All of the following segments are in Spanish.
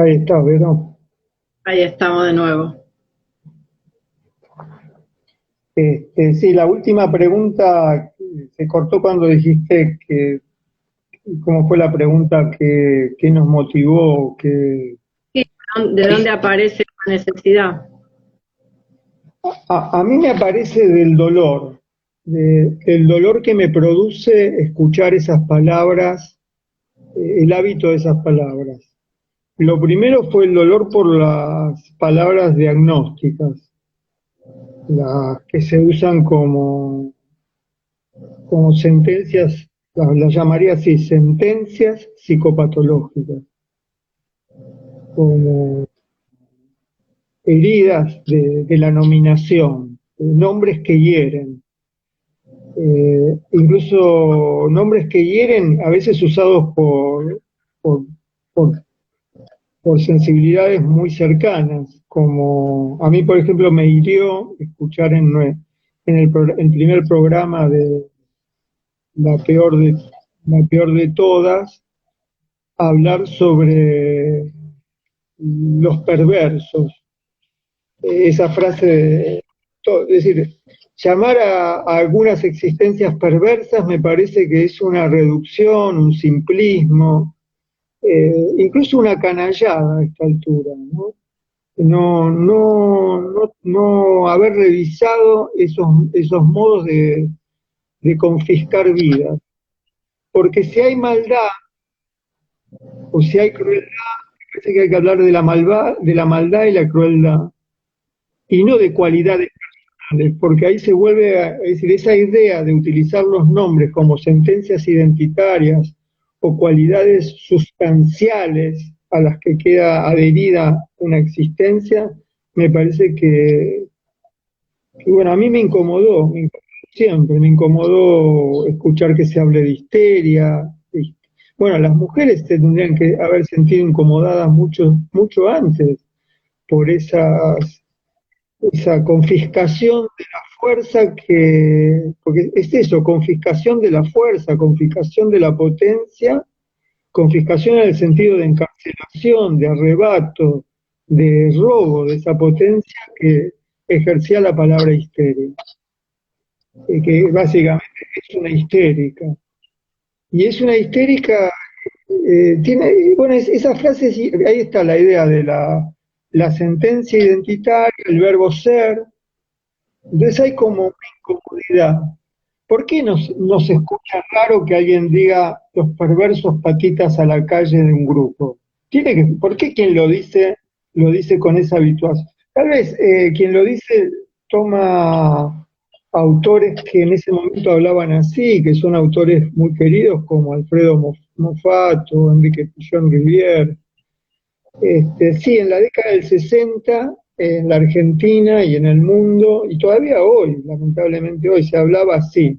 Ahí está, ¿verdad? Ahí estamos de nuevo. Sí, la última pregunta se cortó cuando dijiste que, ¿cómo fue la pregunta que nos motivó? Sí, ¿de dónde aparece la necesidad? A mí me aparece del dolor, el dolor que me produce escuchar esas palabras, el hábito de esas palabras. Lo primero fue el dolor por las palabras diagnósticas, las que se usan como sentencias, las llamaría así, sentencias psicopatológicas, como heridas de la nominación, nombres que hieren, incluso nombres que hieren, a veces usados por, por, por sensibilidades muy cercanas, como a mí, por ejemplo, me hirió escuchar el primer programa de la peor de, la peor de todas, hablar sobre los perversos. Esa frase, es decir, llamar a algunas existencias perversas me parece que es una reducción, un simplismo, incluso una canallada a esta altura, ¿no? No haber revisado esos modos de confiscar vidas. Porque si hay maldad o si hay crueldad, parece que hay que hablar de la maldad y la crueldad, y no de cualidades personales, porque ahí se vuelve es decir, esa idea de utilizar los nombres como sentencias identitarias o cualidades sustanciales a las que queda adherida una existencia, me parece bueno, a mí me incomodó siempre, me incomodó escuchar que se hable de histeria. Bueno, las mujeres se tendrían que haber sentido incomodadas mucho antes por esa confiscación de la fuerza porque es eso, confiscación de la fuerza, confiscación de la potencia, confiscación en el sentido de encarcelación, de arrebato, de robo de esa potencia que ejercía la palabra histeria, que básicamente es una histérica. Y es una histérica, bueno, esa frase, ahí está la idea de la sentencia identitaria, el verbo ser. Entonces hay como una incomodidad. ¿Por qué nos escucha raro que alguien diga los perversos patitas a la calle de un grupo? ¿Por qué quien lo dice con esa habituación? Tal vez quien lo dice toma autores que en ese momento hablaban así, que son autores muy queridos como Alfredo Mofato, Enrique Pillón Rivière. Sí, en la década del 60, en la Argentina y en el mundo, y todavía hoy, lamentablemente hoy, se hablaba así.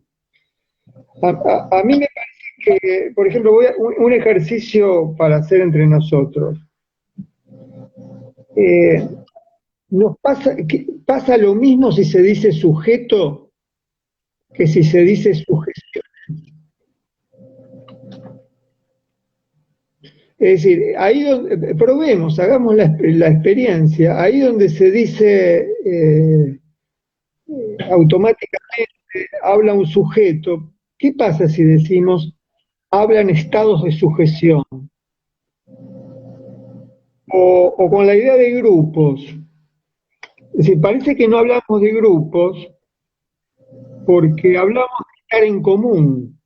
A mí me parece que, por ejemplo, un ejercicio para hacer entre nosotros. Eh, pasa lo mismo si se dice sujeto que si se dice sujeción. Es decir, ahí donde, probemos, hagamos la experiencia, ahí donde se dice automáticamente habla un sujeto, ¿qué pasa si decimos hablan estados de sujeción? O con la idea de grupos. Es decir, parece que no hablamos de grupos porque hablamos de estar en común.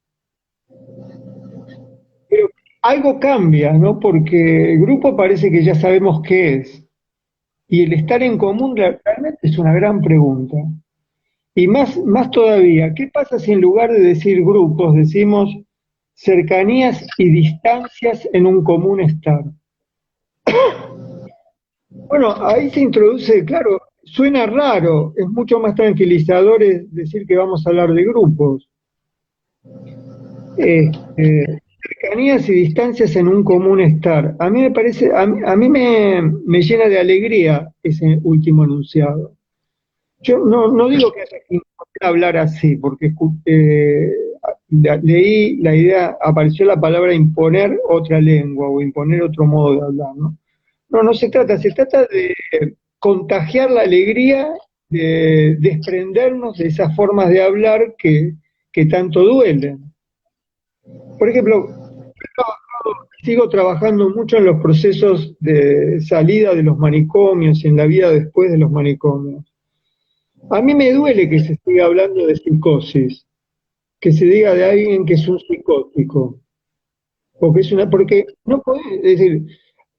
Pero algo cambia, ¿no? Porque el grupo parece que ya sabemos qué es. Y el estar en común realmente es una gran pregunta. Y más todavía, ¿qué pasa si en lugar de decir grupos decimos cercanías y distancias en un común estar? Bueno, ahí se introduce, claro, suena raro, es mucho más tranquilizador decir que vamos a hablar de grupos. Cercanías y distancias en un común estar. A mí me parece, a mí me llena de alegría ese último enunciado. Yo no digo que haya que hablar así, porque leí la idea, apareció la palabra imponer otra lengua o imponer otro modo de hablar, ¿no? no se trata, se trata de contagiar la alegría, de desprendernos de esas formas de hablar que tanto duelen. Por ejemplo, sigo trabajando mucho en los procesos de salida de los manicomios y en la vida después de los manicomios. A mí me duele que se siga hablando de psicosis, que se diga de alguien que es un psicótico, porque no puede, es decir,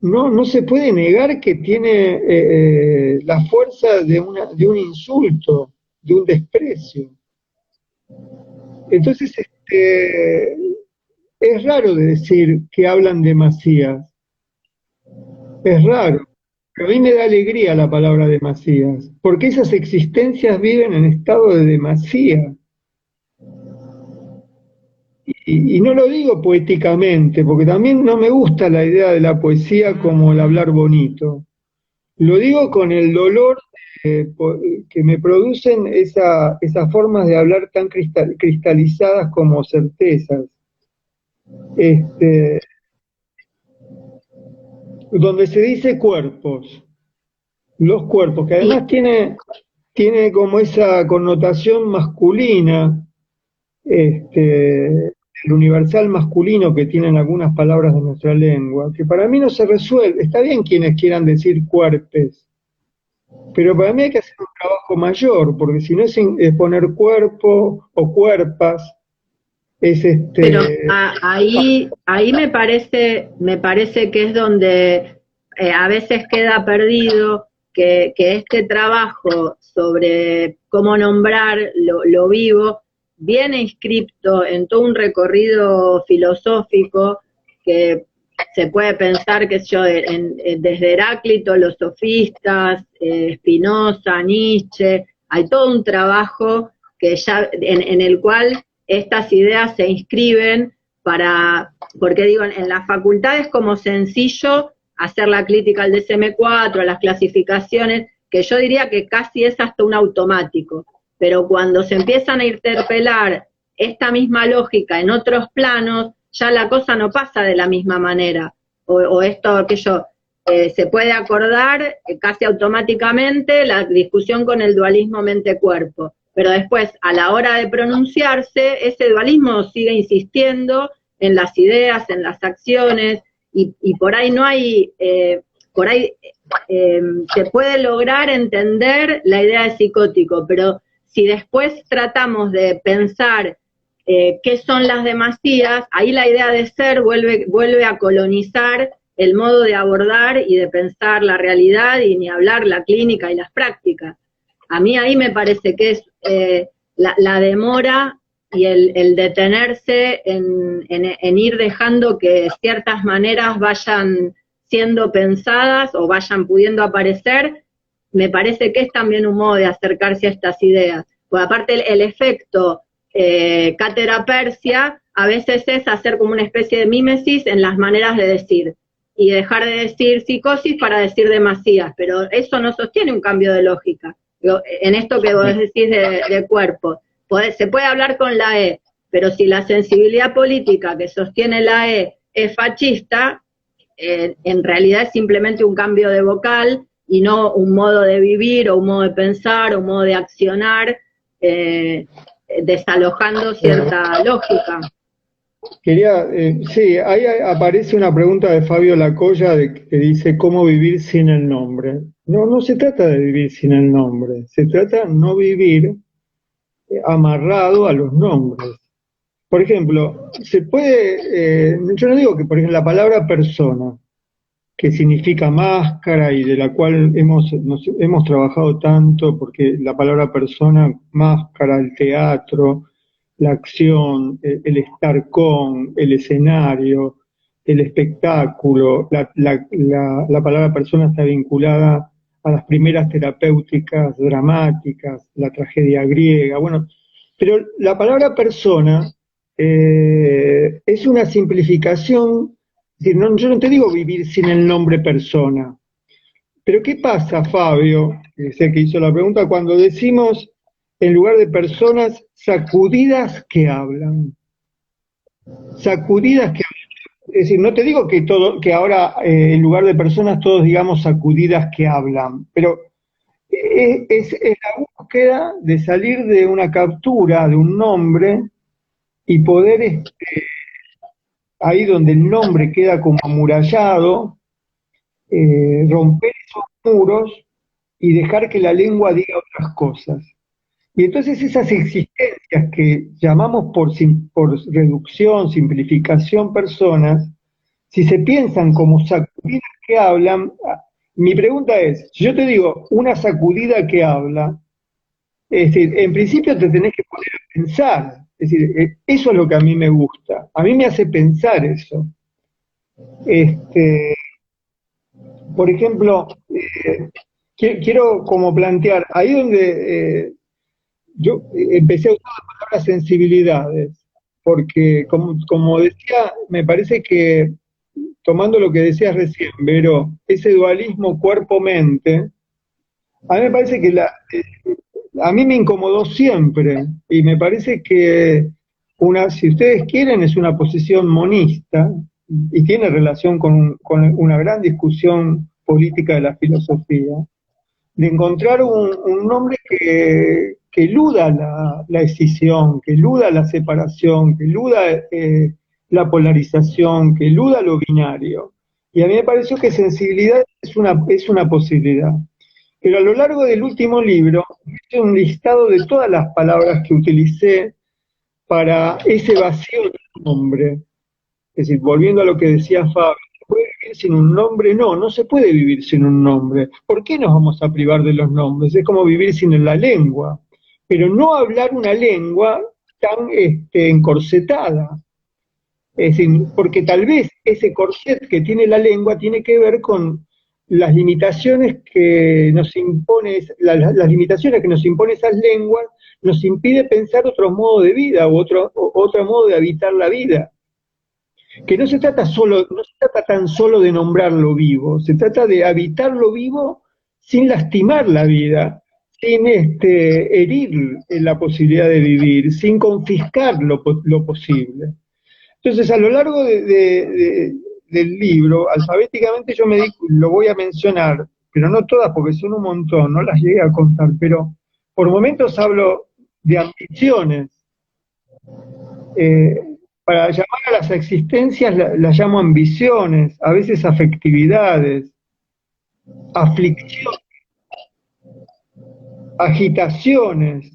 no se puede negar que tiene la fuerza de un insulto, de un desprecio. Entonces, es raro de decir que hablan demasías, es raro. Pero a mí me da alegría la palabra demasías, porque esas existencias viven en estado de demasía. Y no lo digo poéticamente, porque también no me gusta la idea de la poesía como el hablar bonito. Lo digo con el dolor que me producen esas formas de hablar tan cristalizadas como certezas. Donde se dice cuerpos, los cuerpos, que además tiene como esa connotación masculina, el universal masculino que tienen algunas palabras de nuestra lengua, que para mí no se resuelve. Está bien quienes quieran decir cuerpes, pero para mí hay que hacer un trabajo mayor, porque si no es poner cuerpo o cuerpas, es Pero ahí me parece que es donde a veces queda perdido que este trabajo sobre cómo nombrar lo vivo viene inscripto en todo un recorrido filosófico que se puede pensar, que yo, desde Heráclito, los sofistas, Spinoza, Nietzsche, hay todo un trabajo que ya en el cual estas ideas se inscriben porque digo, en la facultad es como sencillo hacer la crítica al DSM-4, las clasificaciones, que yo diría que casi es hasta un automático, pero cuando se empiezan a interpelar esta misma lógica en otros planos, ya la cosa no pasa de la misma manera, o esto, aquello, se puede acordar casi automáticamente la discusión con el dualismo mente-cuerpo, pero después, a la hora de pronunciarse, ese dualismo sigue insistiendo en las ideas, en las acciones, y por ahí no hay, por ahí se puede lograr entender la idea de psicótico, pero si después tratamos de pensar qué son las demasías, ahí la idea de ser vuelve a colonizar el modo de abordar y de pensar la realidad, y ni hablar la clínica y las prácticas. A mí ahí me parece que es la demora y el detenerse en ir dejando que ciertas maneras vayan siendo pensadas o vayan pudiendo aparecer, me parece que es también un modo de acercarse a estas ideas. Pues aparte el efecto cátedra persia a veces es hacer como una especie de mímesis en las maneras de decir, y dejar de decir psicosis para decir demasías, pero eso no sostiene un cambio de lógica. En esto que vos decís de cuerpo, se puede hablar con la E, pero si la sensibilidad política que sostiene la E es fascista, en realidad es simplemente un cambio de vocal y no un modo de vivir o un modo de pensar o un modo de accionar, desalojando cierta lógica. Sí, ahí aparece una pregunta de Fabio Lacoya que dice ¿cómo vivir sin el nombre? No se trata de vivir sin el nombre, se trata de no vivir amarrado a los nombres. Por ejemplo, se puede, yo no digo que, por ejemplo, la palabra persona, que significa máscara y de la cual hemos trabajado tanto, porque la palabra persona, máscara, el teatro, la acción, el estar con, el escenario, el espectáculo, la palabra persona está vinculada a las primeras terapéuticas dramáticas, la tragedia griega, bueno, pero la palabra persona es una simplificación, es decir, yo no te digo vivir sin el nombre persona, pero ¿qué pasa, Fabio, que sé que hizo la pregunta, cuando decimos en lugar de personas, sacudidas que hablan? Sacudidas que hablan. es decir, no te digo que ahora en lugar de personas todos digamos sacudidas que hablan, pero es la búsqueda de salir de una captura de un nombre y poder, ahí donde el nombre queda como amurallado, romper esos muros y dejar que la lengua diga otras cosas. Y entonces esas existencias que llamamos por reducción, simplificación, personas, si se piensan como sacudidas que hablan, mi pregunta es, si yo te digo una sacudida que habla, es decir, en principio te tenés que poner a pensar, es decir, eso es lo que a mí me gusta, a mí me hace pensar eso. Este, por ejemplo, quiero como plantear, ahí donde yo empecé a usar la palabra sensibilidades, porque como decía, me parece que, tomando lo que decías recién, Vero, ese dualismo cuerpo-mente, a mí me parece que a mí me incomodó siempre, y me parece que si ustedes quieren, es una posición monista, y tiene relación con una gran discusión política de la filosofía, de encontrar un nombre que eluda la escisión, que eluda la separación, que eluda la polarización, que eluda lo binario. Y a mí me pareció que sensibilidad es una posibilidad. Pero a lo largo del último libro, hice un listado de todas las palabras que utilicé para ese vacío del nombre. Es decir, volviendo a lo que decía Fabio, ¿se puede vivir sin un nombre? No, no se puede vivir sin un nombre. ¿Por qué nos vamos a privar de los nombres? Es como vivir sin la lengua. Pero no hablar una lengua tan encorsetada. Es decir, porque tal vez ese corset que tiene la lengua tiene que ver con las limitaciones que nos impone, las limitaciones que nos impone esas lenguas, nos impide pensar otro modo de vida o otro modo de habitar la vida. Que no se trata tan solo de nombrar lo vivo, se trata de habitar lo vivo sin lastimar la vida, sin herir la posibilidad de vivir, sin confiscar lo posible. Entonces, a lo largo del libro, alfabéticamente lo voy a mencionar, pero no todas porque son un montón, no las llegué a contar, pero por momentos hablo de ambiciones. Para llamar a las existencias las llamo ambiciones, a veces afectividades, aflicciones, agitaciones.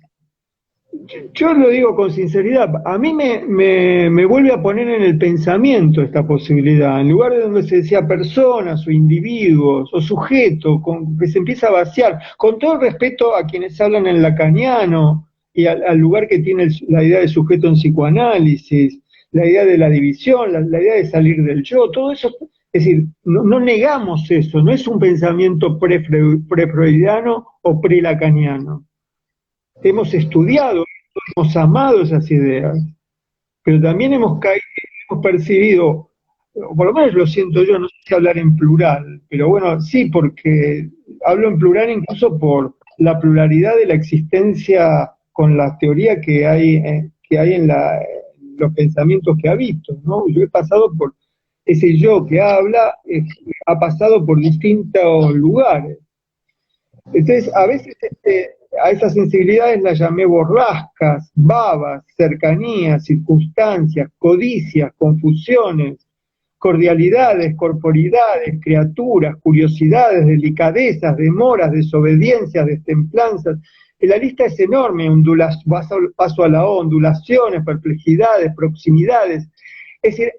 Yo lo digo con sinceridad, a mí me vuelve a poner en el pensamiento esta posibilidad, en lugar de donde se decía personas o individuos o sujetos, que se empieza a vaciar, con todo respeto a quienes hablan en lacaniano y al lugar que tiene la idea de sujeto en psicoanálisis, la idea de la división, la idea de salir del yo, todo eso, es decir, no negamos eso, no es un pensamiento pre-freudiano o pre-lacaniano. Hemos estudiado, hemos amado esas ideas, pero también hemos percibido, o por lo menos lo siento yo, no sé si hablar en plural, pero bueno, sí, porque hablo en plural incluso por la pluralidad de la existencia con la teoría que hay en los pensamientos que habito, ¿no? Yo he pasado por ese yo que habla, ha pasado por distintos lugares. Entonces, a veces a esas sensibilidades las llamé borrascas, babas, cercanías, circunstancias, codicias, confusiones, cordialidades, corporidades, criaturas, curiosidades, delicadezas, demoras, desobediencias, destemplanzas. La lista es enorme, paso a la O, ondulaciones, perplejidades, proximidades. Es decir,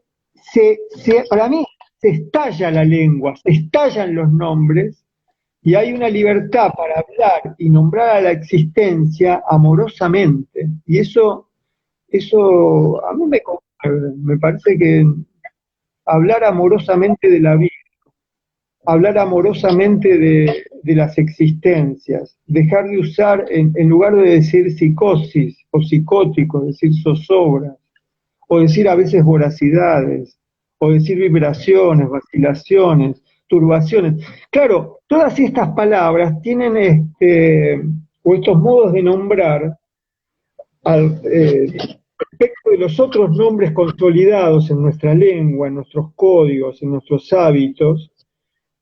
para mí se estalla la lengua, se estallan los nombres, y hay una libertad para hablar y nombrar a la existencia amorosamente. Y eso a mí me parece que hablar amorosamente de la vida, hablar amorosamente de las existencias, dejar de usar, en lugar de decir psicosis o psicótico, decir zozobras, o decir a veces voracidades, o decir vibraciones, vacilaciones, turbaciones. Claro, todas estas palabras tienen o estos modos de nombrar respecto de los otros nombres consolidados en nuestra lengua, en nuestros códigos, en nuestros hábitos,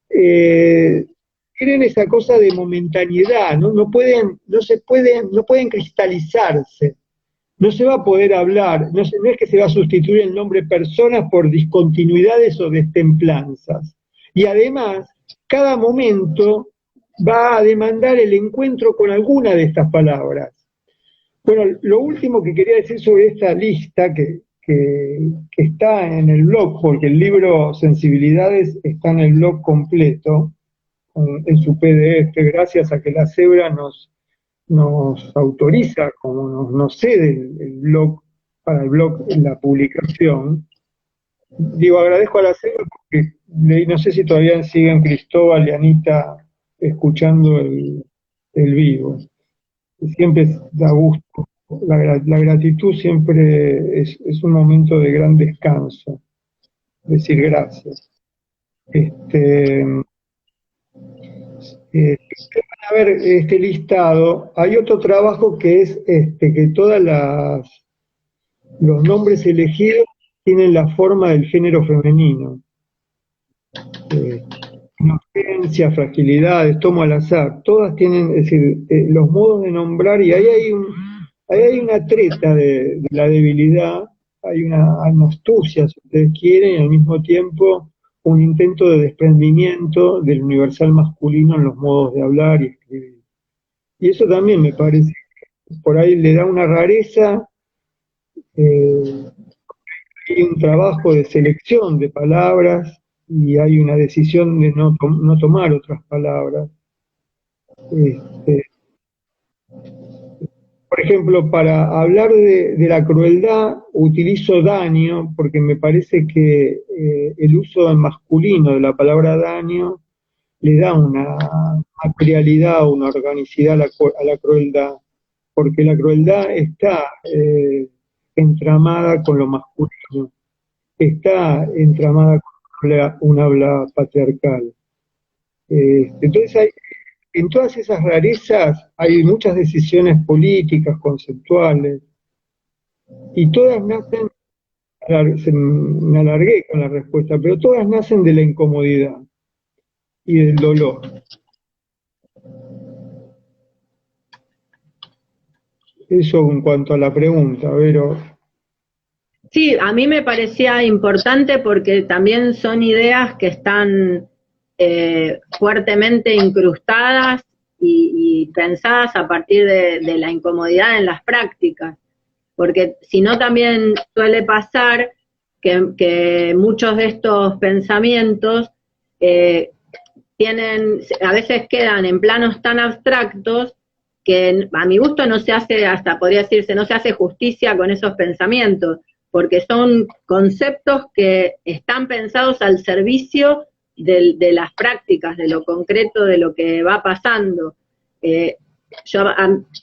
tienen esa cosa de momentaneidad, ¿no? No pueden cristalizarse. No se va a poder hablar, no es que se va a sustituir el nombre personas por discontinuidades o destemplanzas. Y además, cada momento va a demandar el encuentro con alguna de estas palabras. Bueno, lo último que quería decir sobre esta lista que está en el blog, porque el libro Sensibilidades está en el blog completo, en su PDF, gracias a que la Cebra nos autoriza, como nos cede el blog, para el blog en la publicación. Digo, agradezco a la Cebra porque no sé si todavía siguen Cristóbal y Anita escuchando el vivo. Siempre da gusto. La gratitud siempre es un momento de gran descanso. Decir gracias. Van a ver este listado. Hay otro trabajo que es que los nombres elegidos tienen la forma del género femenino. Inocencia, fragilidades, tomo al azar, todas tienen, es decir, los modos de nombrar, y ahí hay una treta de la debilidad, hay una astucia, si ustedes quieren, y al mismo tiempo un intento de desprendimiento del universal masculino en los modos de hablar y escribir. Y eso también me parece, por ahí le da una rareza, hay un trabajo de selección de palabras, y hay una decisión de no tomar otras palabras. Por ejemplo, para hablar de la crueldad utilizo daño, porque me parece que el uso masculino de la palabra daño le da una materialidad, una organicidad a la crueldad, porque la crueldad está entramada con lo masculino, está entramada con un habla patriarcal. Entonces en todas esas rarezas hay muchas decisiones políticas, conceptuales, y todas nacen, me alargué con la respuesta, pero todas nacen de la incomodidad y del dolor. Eso en cuanto a la pregunta, Vero. Sí, a mí me parecía importante porque también son ideas que están fuertemente incrustadas y pensadas a partir de la incomodidad en las prácticas, porque si no también suele pasar que muchos de estos pensamientos a veces quedan en planos tan abstractos que a mi gusto no se hace, hasta podría decirse, no se hace justicia con esos pensamientos, porque son conceptos que están pensados al servicio de las prácticas, de lo concreto, de lo que va pasando.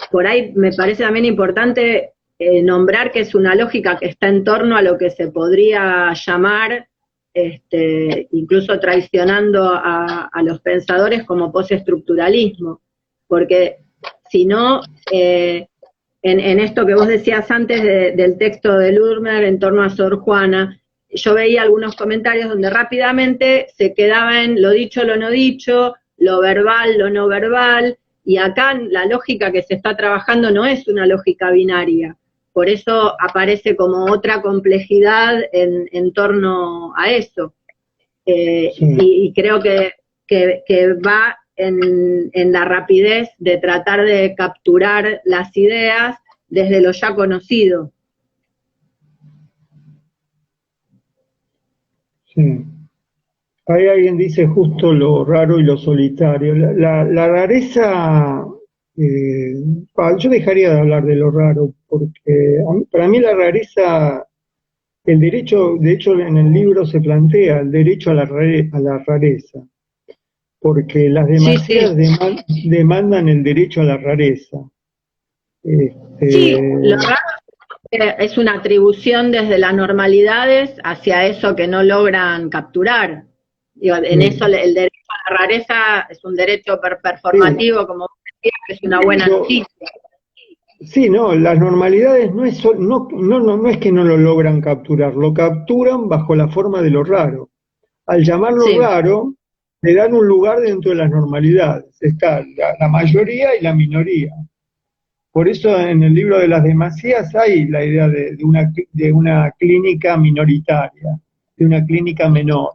Por ahí me parece también importante nombrar que es una lógica que está en torno a lo que se podría llamar, incluso traicionando a los pensadores, como postestructuralismo, porque si no, en esto que vos decías antes del texto de Ludmer en torno a Sor Juana, yo veía algunos comentarios donde rápidamente se quedaba en lo dicho, lo no dicho, lo verbal, lo no verbal, y acá la lógica que se está trabajando no es una lógica binaria, por eso aparece como otra complejidad en torno a eso. Y creo que va en la rapidez de tratar de capturar las ideas desde lo ya conocido. Sí. Ahí alguien dice justo lo raro y lo solitario. La rareza, yo dejaría de hablar de lo raro, porque para mí la rareza, el derecho, de hecho en el libro se plantea el derecho a la rareza, porque las demasías demandan el derecho a la rareza. Sí, lo raro es una atribución desde las normalidades hacia eso que no logran capturar. Digo, en eso el derecho a la rareza es un derecho performativo, como decía, que es una buena noticia. Sí, no, las normalidades no es que no lo logran capturar, lo capturan bajo la forma de lo raro. Al llamarlo Sí, raro, le dan un lugar dentro de las normalidades. Está la mayoría y la minoría. Por eso en el libro de las demasías hay la idea de una clínica minoritaria, de una clínica menor,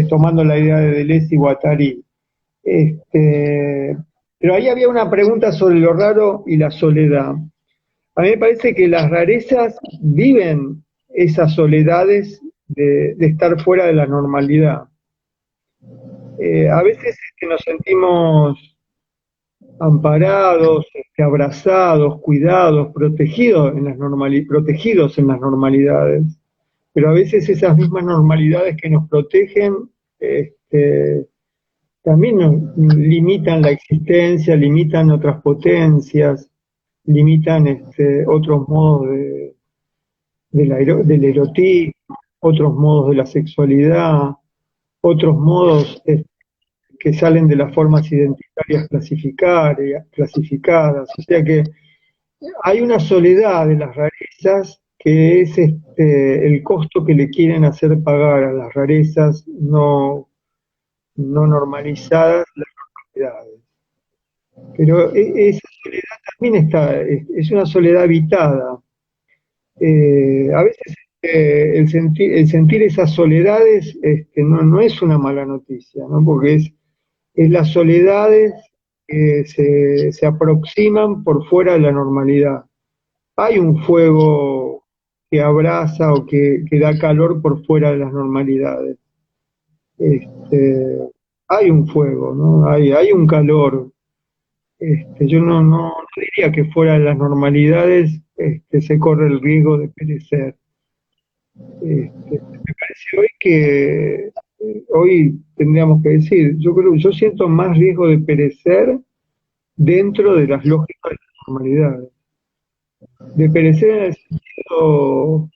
tomando la idea de Deleuze y Guattari. Este, pero ahí había una pregunta sobre lo raro y la soledad. A mí me parece que las rarezas viven esas soledades de estar fuera de la normalidad. A veces nos sentimos amparados, abrazados, cuidados, protegidos en las normalidades, pero a veces esas mismas normalidades que nos protegen este, también nos limitan la existencia, limitan otras potencias, limitan otros modos del erotismo, otros modos de la sexualidad, otros modos que salen de las formas identitarias clasificadas. O sea que hay una soledad de las rarezas que es el costo que le quieren hacer pagar a las rarezas no normalizadas, las normalidades. Pero esa soledad también es una soledad habitada. A veces el sentir esas soledades no es una mala noticia, ¿no? Porque es las soledades que se aproximan por fuera de la normalidad. Hay un fuego que abraza o que da calor por fuera de las normalidades. Este, hay un fuego, ¿no? Hay un calor. Yo no diría que fuera de las normalidades se corre el riesgo de perecer. Me parece hoy que hoy tendríamos que decir, yo siento más riesgo de perecer dentro de las lógicas de la normalidad, de perecer en el sentido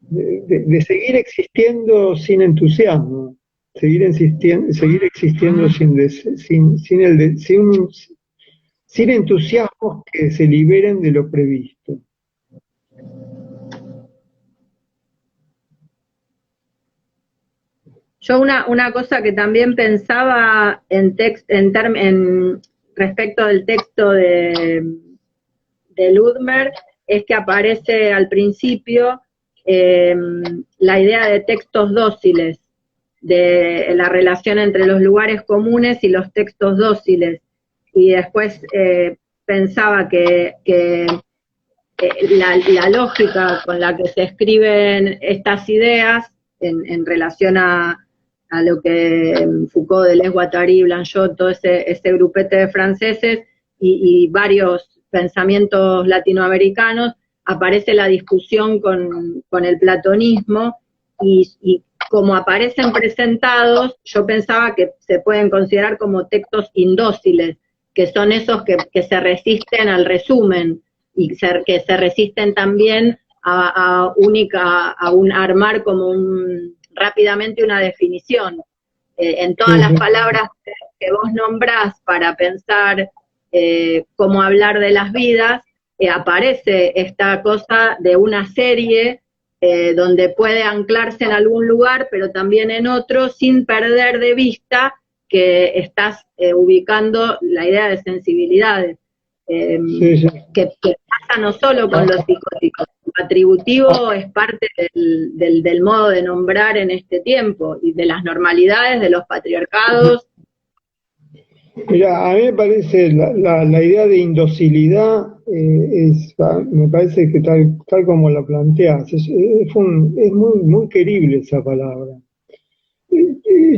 de seguir existiendo sin entusiasmo, seguir existiendo sin entusiasmos que se liberen de lo previsto. yo una cosa que también pensaba respecto del texto de Ludmer es que aparece al principio la idea de textos dóciles, de la relación entre los lugares comunes y los textos dóciles. Y después pensaba que la lógica con la que se escriben estas ideas en relación a lo que Foucault, Deleuze, Guattari, Blanchot, todo ese grupete de franceses y varios pensamientos latinoamericanos, aparece la discusión con el platonismo y como aparecen presentados, yo pensaba que se pueden considerar como textos indóciles, que son esos que se resisten al resumen y que se resisten también a armar como rápidamente una definición. En todas Sí, las sí. palabras que vos nombrás para pensar cómo hablar de las vidas, aparece esta cosa de una serie donde puede anclarse en algún lugar, pero también en otro, sin perder de vista que estás ubicando la idea de sensibilidades, eh, Sí, sí. que pasa no solo con Ah, los psicóticos, lo atributivo ah, es parte del modo de nombrar en este tiempo y de las normalidades, de los patriarcados. mira, a mí me parece la idea de indocilidad me parece que tal como la planteas, es muy querible esa palabra.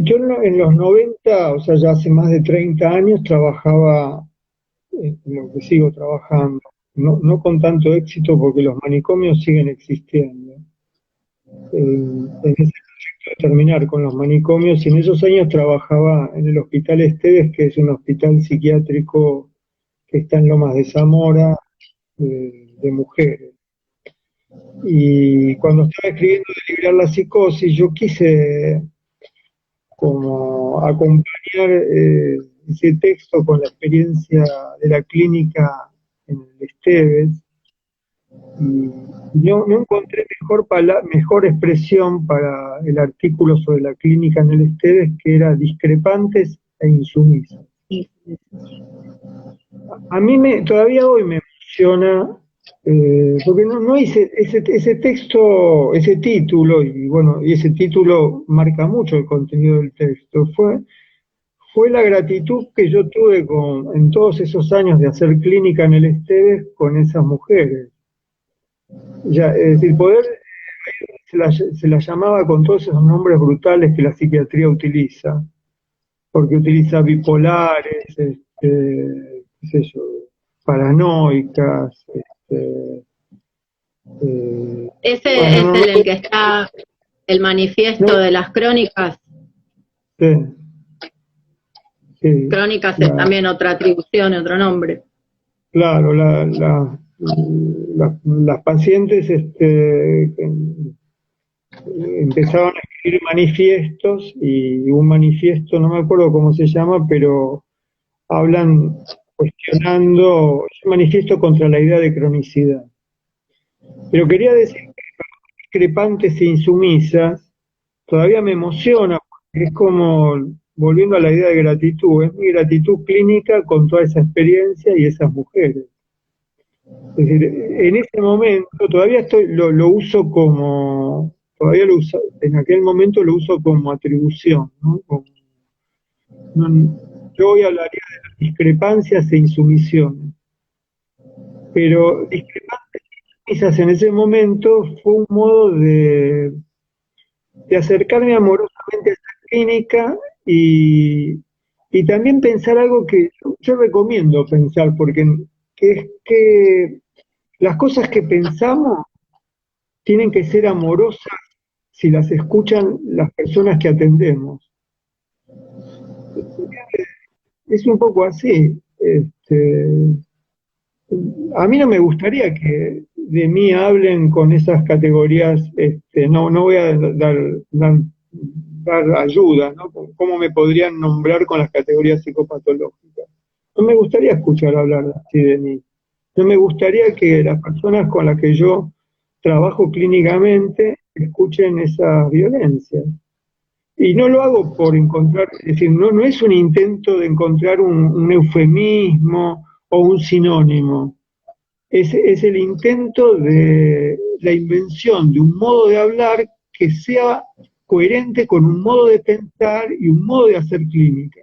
Yo en los 90, o sea, ya hace más de 30 años, trabajaba en lo que sigo trabajando, no con tanto éxito porque los manicomios siguen existiendo. En ese proyecto de terminar con los manicomios, y en esos años trabajaba en el Hospital Esteves, que es un hospital psiquiátrico que está en Lomas de Zamora, de mujeres. Y cuando estaba escribiendo de liberar la psicosis, yo quise como acompañar ese texto con la experiencia de la clínica en el Esteves, y no encontré mejor expresión para el artículo sobre la clínica en el Esteves, que era discrepantes e insumisas. A mí todavía hoy me emociona, porque no hice ese texto, ese título, y bueno, y ese título marca mucho el contenido del texto, fue la gratitud que yo tuve en todos esos años de hacer clínica en el Esteves con esas mujeres. Ya, es decir, se las llamaba con todos esos nombres brutales que la psiquiatría utiliza, porque utiliza bipolares, qué sé yo, paranoicas, Ese bueno, es el que está el manifiesto de las crónicas. Sí, sí, Crónicas es también otra atribución, otro nombre. Claro, las pacientes empezaban a escribir manifiestos, y un manifiesto, no me acuerdo cómo se llama, pero hablan cuestionando, es un manifiesto contra la idea de cronicidad. Pero quería decir que discrepantes e insumisas todavía me emociona, porque es como, volviendo a la idea de gratitud, es mi gratitud clínica con toda esa experiencia y esas mujeres. Es decir, en ese momento todavía lo uso como, en aquel momento lo uso como atribución, ¿no? Yo hoy hablaría de las discrepancias e insumisiones, pero discrepancias e insumisas en ese momento fue un modo de acercarme amorosamente a esa clínica, y también pensar algo que yo recomiendo pensar, porque que es que las cosas que pensamos tienen que ser amorosas si las escuchan las personas que atendemos. Es un poco así. A mí no me gustaría que de mí hablen con esas categorías, no voy a dar ayuda, ¿no? ¿Cómo me podrían nombrar con las categorías psicopatológicas? No me gustaría escuchar hablar así de mí. No me gustaría que las personas con las que yo trabajo clínicamente escuchen esa violencia. Y no lo hago por encontrar, es decir, no es un intento de encontrar un eufemismo o un sinónimo. Es el intento de la invención de un modo de hablar que sea coherente con un modo de pensar y un modo de hacer clínica.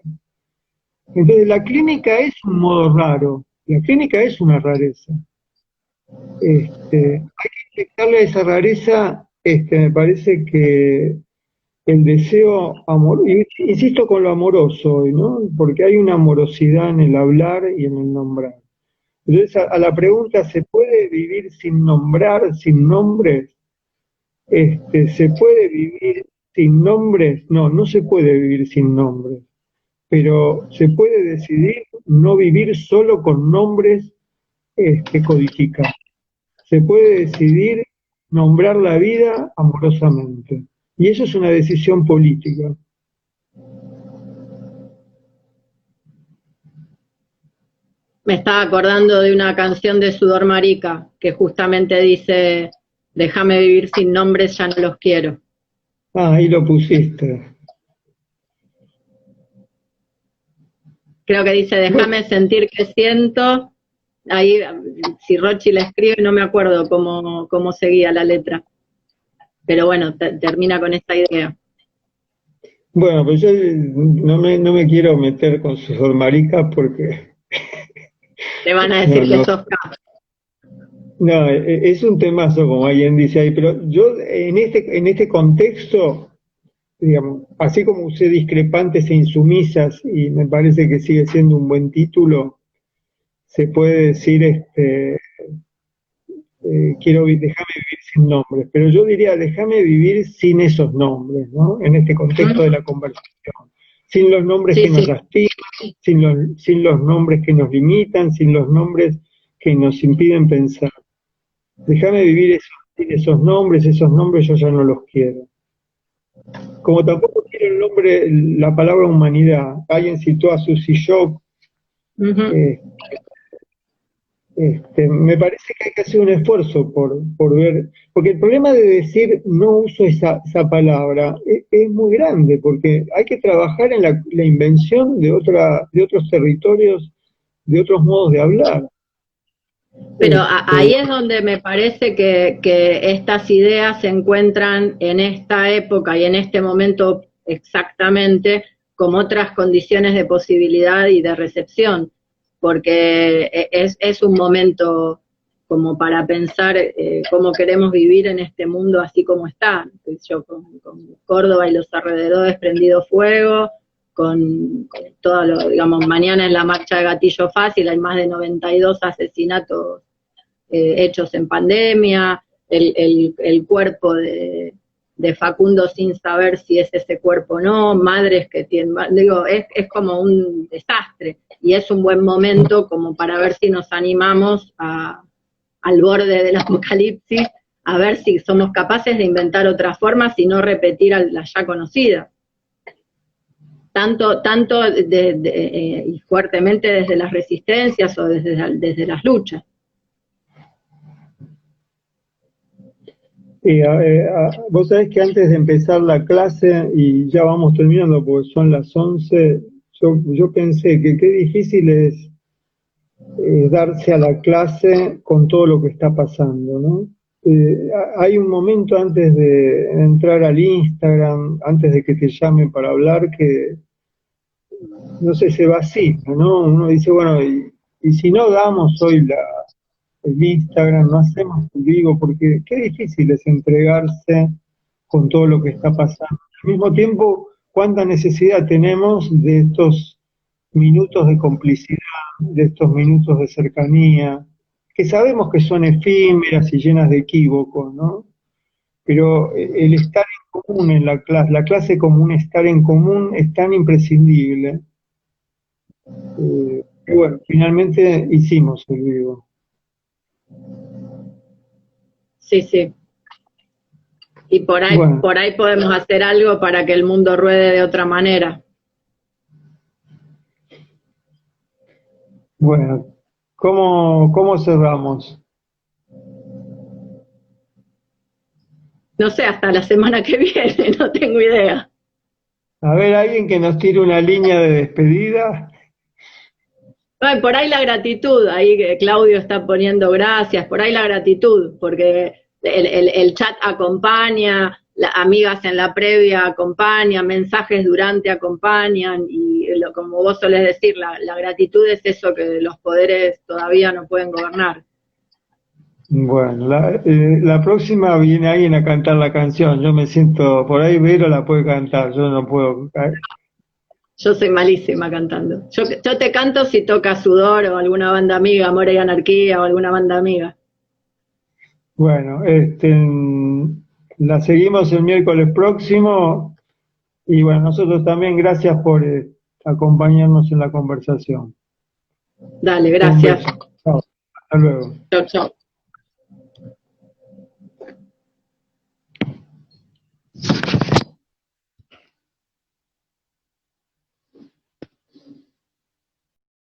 Entonces, la clínica es un modo raro, la clínica es una rareza. Hay que inyectarle a esa rareza, me parece que el deseo amoroso, insisto con lo amoroso hoy, ¿no? Porque hay una amorosidad en el hablar y en el nombrar. Entonces, a la pregunta, ¿se puede vivir sin nombrar, sin nombres? ¿Se puede vivir sin nombres? No se puede vivir sin nombres, pero se puede decidir no vivir solo con nombres codificados. Se puede decidir nombrar la vida amorosamente. Y eso es una decisión política. Me estaba acordando de una canción de Sudor Marica que justamente dice: déjame vivir sin nombres, ya no los quiero. Ah, ahí lo pusiste. Creo que dice: déjame sentir que siento. Ahí, si Rochi la escribe, no me acuerdo cómo seguía la letra. Pero bueno, termina con esta idea. Bueno, pues yo no me quiero meter con sus maricas porque... Te van a decir que sos K. No, es un temazo, como alguien dice ahí, pero yo en este contexto, digamos, así como usé discrepantes e insumisas, y me parece que sigue siendo un buen título, se puede decir, déjame vivir sin nombres, pero yo diría, déjame vivir sin esos nombres, ¿no? En este contexto de la conversación. Sin los nombres que nos lastiman, sin los nombres que nos limitan, sin los nombres que nos impiden pensar. Déjame vivir sin esos nombres yo ya no los quiero. Como tampoco quiero la palabra humanidad. Alguien citó a Susie Shock, Me parece que hay que hacer un esfuerzo por ver, porque el problema de decir no uso esa palabra es muy grande, porque hay que trabajar en la invención de otros territorios, de otros modos de hablar. Pero Este, ahí es donde me parece que estas ideas se encuentran en esta época y en este momento exactamente como otras condiciones de posibilidad y de recepción, porque es un momento como para pensar cómo queremos vivir en este mundo así como está. Yo con Córdoba y los alrededores prendido fuego, con todo lo, digamos, mañana en la marcha de Gatillo Fácil hay más de 92 asesinatos hechos en pandemia, el cuerpo de Facundo sin saber si es ese cuerpo o no, madres que tienen, digo, es como un desastre y es un buen momento como para ver si nos animamos al borde del apocalipsis, a ver si somos capaces de inventar otras formas y no repetir las ya conocidas. Tanto y fuertemente desde las resistencias o desde las luchas. Sí, vos sabés que antes de empezar la clase, y ya vamos terminando porque son las 11, yo pensé que qué difícil es darse a la clase con todo lo que está pasando, ¿no? Hay un momento antes de entrar al Instagram, antes de que te llamen para hablar, que no sé, se vacía, ¿no? Uno dice, bueno, y si no damos hoy el Instagram, no hacemos el vivo, porque qué difícil es entregarse con todo lo que está pasando. Al mismo tiempo, cuánta necesidad tenemos de estos minutos de complicidad, de estos minutos de cercanía, que sabemos que son efímeras y llenas de equívocos, ¿no? Pero el estar en común en la clase como un estar en común es tan imprescindible. Que bueno, finalmente hicimos el vivo. Sí, sí. Y Bueno, por ahí podemos hacer algo para que el mundo ruede de otra manera. bueno, ¿cómo cerramos? No sé, hasta la semana que viene, no tengo idea. A ver, alguien que nos tire una línea de despedida. Ay, por ahí la gratitud, ahí que Claudio está poniendo gracias, por ahí la gratitud, porque el chat acompaña, amigas en la previa acompañan, mensajes durante acompañan, y como vos solés decir, la gratitud es eso que los poderes todavía no pueden gobernar. Bueno, la próxima viene alguien a cantar la canción. Yo me siento, por ahí Vero la puede cantar, yo no puedo. Yo soy malísima cantando. Yo te canto si toca Sudor o alguna banda amiga, Amor y Anarquía o alguna banda amiga. Bueno, la seguimos el miércoles próximo y bueno, nosotros también gracias por acompañarnos en la conversación. Dale, Un gracias. beso. Chao. Hasta luego. Chau, chau.